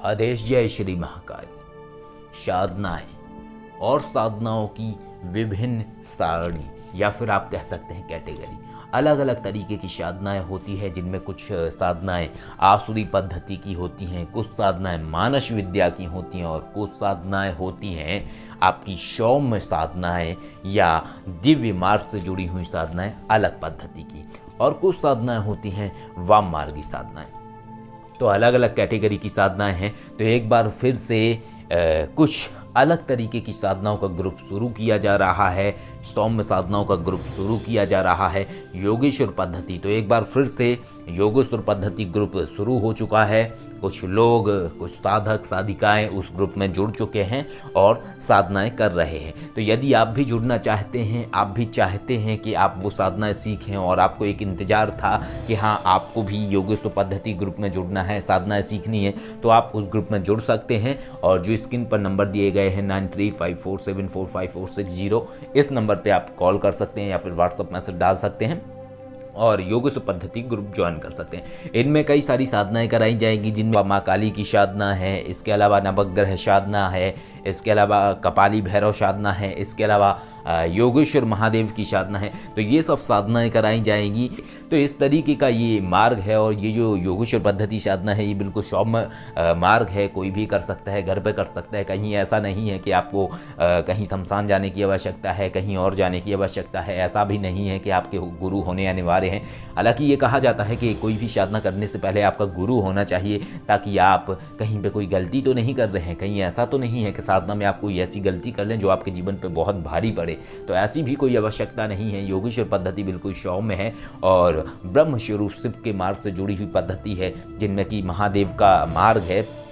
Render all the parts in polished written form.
आदेश जय श्री महाकाल। साधनाएं और साधनाओं की विभिन्न सारणी या फिर आप कह सकते हैं कैटेगरी। अलग अलग तरीके की साधनाएं होती है, जिनमें कुछ साधनाएं आसुरी पद्धति की होती हैं, कुछ साधनाएं मानस विद्या की होती हैं और कुछ साधनाएं होती हैं आपकी सौम्य साधनाएं या दिव्य मार्ग से जुड़ी हुई साधनाएं अलग पद्धति की, और कुछ साधनाएं होती हैं वाम मार्गी साधनाएं। तो अलग अलग कैटेगरी की साधनाएं हैं। तो एक बार फिर से कुछ अलग तरीके की साधनाओं का ग्रुप शुरू किया जा रहा है, सौम्य साधनाओं का ग्रुप शुरू किया जा रहा है, योगेश्वर पद्धति। तो एक बार फिर से योगेश्वर पद्धति ग्रुप शुरू हो चुका है। कुछ लोग, कुछ साधक साधिकाएं उस ग्रुप में जुड़ चुके हैं और साधनाएं कर रहे हैं। तो यदि आप भी जुड़ना चाहते हैं, आप भी चाहते हैं कि आप वो साधनाएं सीखें और आपको एक इंतज़ार था कि हाँ आपको भी योगेश्वर पद्धति ग्रुप में जुड़ना है, साधनाएं सीखनी है, तो आप उस ग्रुप में जुड़ सकते हैं। और जो स्क्रीन पर नंबर दिए गए हैं 9354745460, इस नंबर पे आप कॉल कर सकते हैं या फिर व्हाट्सएप मैसेज डाल सकते हैं और योगेश्वर पद्धति ग्रुप ज्वाइन कर सकते हैं। इनमें कई सारी साधनाएं कराई जाएंगी, जिनमें माँ काली की साधना है, इसके अलावा नवग्रह साधना है, इसके अलावा कपाली भैरव साधना है, इसके अलावा योगेश्वर महादेव की साधना है। तो ये सब साधनाएं कराई जाएंगी। तो इस तरीके का ये मार्ग है और ये जो योगेश्वर पद्धति साधना है ये बिल्कुल सौम्य मार्ग है, कोई भी कर सकता है, घर पे कर सकता है। कहीं ऐसा नहीं है कि आपको कहीं शमशान जाने की आवश्यकता है, कहीं और जाने की आवश्यकता है, ऐसा भी नहीं है कि आपके गुरु होने अनिवार्य हैं। हालांकि ये कहा जाता है कि कोई भी साधना करने से पहले आपका गुरु होना चाहिए, ताकि आप कहीं पे कोई गलती तो नहीं कर रहे हैं, कहीं ऐसा तो नहीं है कि साधना में आप कोई ऐसी गलती कर लें जो आपके जीवन पे बहुत भारी पड़े। तो ऐसी भी कोई आवश्यकता नहीं है। योगेश्वर पद्धति बिल्कुल सौम्य है और ब्रह्म स्वरूप शिव के मार्ग से जुड़ी हुई पद्धति है, जिनमें कि महादेव का मार्ग है।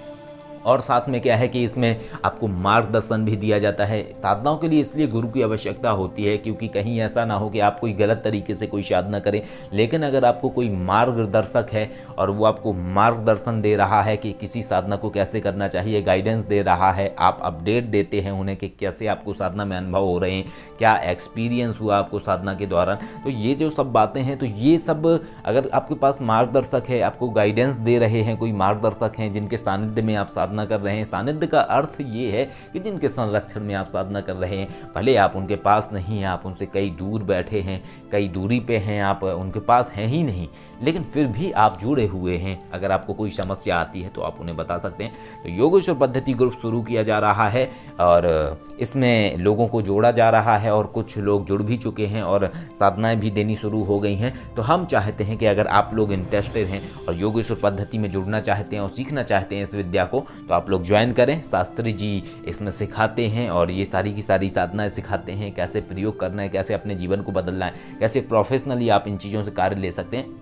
और साथ में क्या है कि इसमें आपको मार्गदर्शन भी दिया जाता है। साधनाओं के लिए इसलिए गुरु की आवश्यकता होती है क्योंकि कहीं ऐसा ना हो कि आप कोई गलत तरीके से कोई साधना करें। लेकिन अगर आपको कोई मार्गदर्शक है और वो आपको मार्गदर्शन दे रहा है कि किसी साधना को कैसे करना चाहिए, गाइडेंस दे रहा है, आप अपडेट देते हैं उन्हें कि कैसे आपको साधना में अनुभव हो रहे हैं, क्या एक्सपीरियंस हुआ आपको साधना के दौरान, तो ये जो सब बातें हैं, तो ये सब अगर आपके पास मार्गदर्शक है, आपको गाइडेंस दे रहे हैं, कोई मार्गदर्शक हैं जिनके सानिध्य में आप साधना कर रहे हैं। सानिध्य का अर्थ ये है कि जिनके संरक्षण में आप साधना कर रहे हैं, भले आप उनके पास नहीं हैं, आप उनसे कई दूर बैठे हैं, कई दूरी पे हैं, आप उनके पास हैं ही नहीं, लेकिन फिर भी आप जुड़े हुए हैं। अगर आपको कोई समस्या आती है तो आप उन्हें बता सकते हैं। तो योगेश्वर पद्धति ग्रुप शुरू किया जा रहा है और इसमें लोगों को जोड़ा जा रहा है और कुछ लोग जुड़ भी चुके हैं और साधनाएं भी देनी शुरू हो गई हैं। तो हम चाहते हैं कि अगर आप लोग इंटरेस्टेड हैं और योगेश्वर पद्धति में जुड़ना चाहते हैं और सीखना चाहते हैं इस विद्या को, तो आप लोग ज्वाइन करें। शास्त्री जी इसमें सिखाते हैं और ये सारी की सारी साधनाएं सिखाते हैं, कैसे प्रयोग करना है, कैसे अपने जीवन को बदलना है, कैसे प्रोफेशनली आप इन चीज़ों से कार्य ले सकते हैं।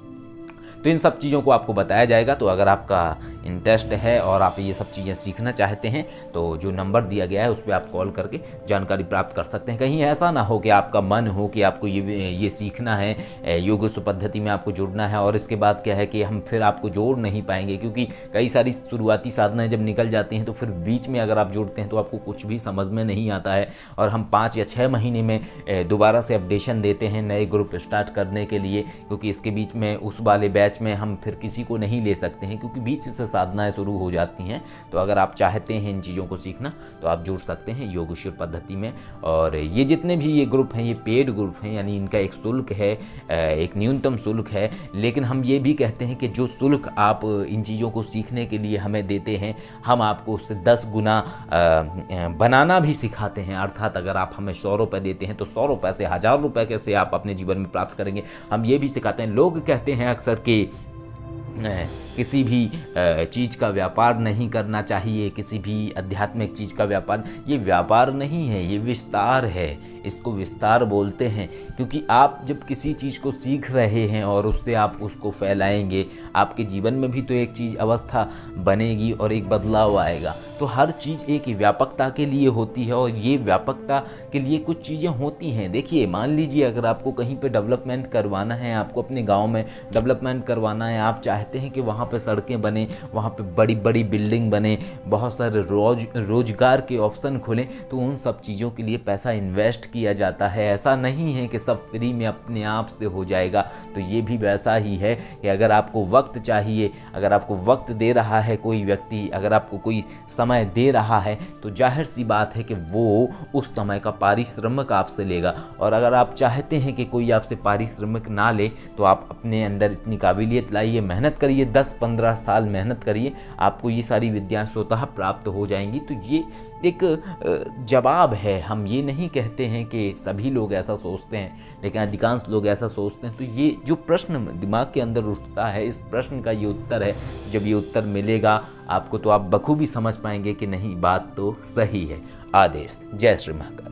तो इन सब चीज़ों को आपको बताया जाएगा। तो अगर आपका इंटरेस्ट है और आप ये सब चीज़ें सीखना चाहते हैं तो जो नंबर दिया गया है उस पर आप कॉल करके जानकारी प्राप्त कर सकते हैं। कहीं ऐसा ना हो कि आपका मन हो कि आपको ये सीखना है, योगेश्वर पद्धति में आपको जुड़ना है और इसके बाद क्या है कि हम फिर आपको जोड़ नहीं पाएंगे, क्योंकि कई सारी शुरुआती साधनाएं जब निकल जाती हैं तो फिर बीच में अगर आप जुड़ते हैं तो आपको कुछ भी समझ में नहीं आता है। और हम 5 या 6 महीने में दोबारा से अपडेशन देते हैं नए ग्रुप स्टार्ट करने के लिए, क्योंकि इसके बीच में उस वाले बैच में हम फिर किसी को नहीं ले सकते हैं, क्योंकि बीच से साधनाएं शुरू हो जाती हैं। तो अगर आप चाहते हैं इन चीज़ों को सीखना तो आप जुड़ सकते हैं योगेश्वर पद्धति में। और ये जितने भी ये ग्रुप हैं ये पेड ग्रुप हैं, यानी इनका एक शुल्क है, एक न्यूनतम शुल्क है। लेकिन हम ये भी कहते हैं कि जो शुल्क आप इन चीज़ों को सीखने के लिए हमें देते हैं, हम आपको उससे 10 गुना बनाना भी सिखाते हैं। अर्थात अगर आप हमें 100 रुपये देते हैं तो 100 रुपये से 1000 रुपये कैसे आप अपने जीवन में प्राप्त करेंगे, हम ये भी सिखाते हैं। लोग कहते हैं अक्सर कि किसी भी चीज़ का व्यापार नहीं करना चाहिए, किसी भी आध्यात्मिक चीज़ का व्यापार। ये व्यापार नहीं है, ये विस्तार है, इसको विस्तार बोलते हैं। क्योंकि आप जब किसी चीज़ को सीख रहे हैं और उससे आप उसको फैलाएंगे, आपके जीवन में भी तो एक चीज़ अवस्था बनेगी और एक बदलाव आएगा। तो हर चीज़ एक व्यापकता के लिए होती है और ये व्यापकता के लिए कुछ चीज़ें होती हैं। देखिए, मान लीजिए अगर आपको कहीं पे डेवलपमेंट करवाना है, आपको अपने गांव में डेवलपमेंट करवाना है, आप चाहते हैं कि वहाँ पे सड़कें बने, वहाँ पे बड़ी बड़ी बिल्डिंग बने, बहुत सारे रोजगार के ऑप्शन खुलें, तो उन सब चीज़ों के लिए पैसा इन्वेस्ट किया जाता है। ऐसा नहीं है कि सब फ्री में अपने आप से हो जाएगा। तो ये भी वैसा ही है कि अगर आपको वक्त चाहिए, अगर आपको वक्त दे रहा है कोई व्यक्ति, अगर आपको कोई समय दे रहा है, तो जाहिर सी बात है कि वो उस समय का पारिश्रमिक आपसे लेगा। और अगर आप चाहते हैं कि कोई आपसे पारिश्रमिक ना ले, तो आप अपने अंदर इतनी काबिलियत लाइए, मेहनत करिए, 10-15 साल मेहनत करिए, आपको ये सारी विद्याएं स्वतः प्राप्त हो जाएंगी। तो ये एक जवाब है। हम ये नहीं कहते हैं कि सभी लोग ऐसा सोचते हैं, लेकिन अधिकांश लोग ऐसा सोचते हैं। तो ये जो प्रश्न दिमाग के अंदर उठता है, इस प्रश्न का ये उत्तर है। जब ये उत्तर मिलेगा आपको, तो आप बखूबी समझ पाएंगे कि नहीं, बात तो सही है। आदेश। जय श्री महाकाल।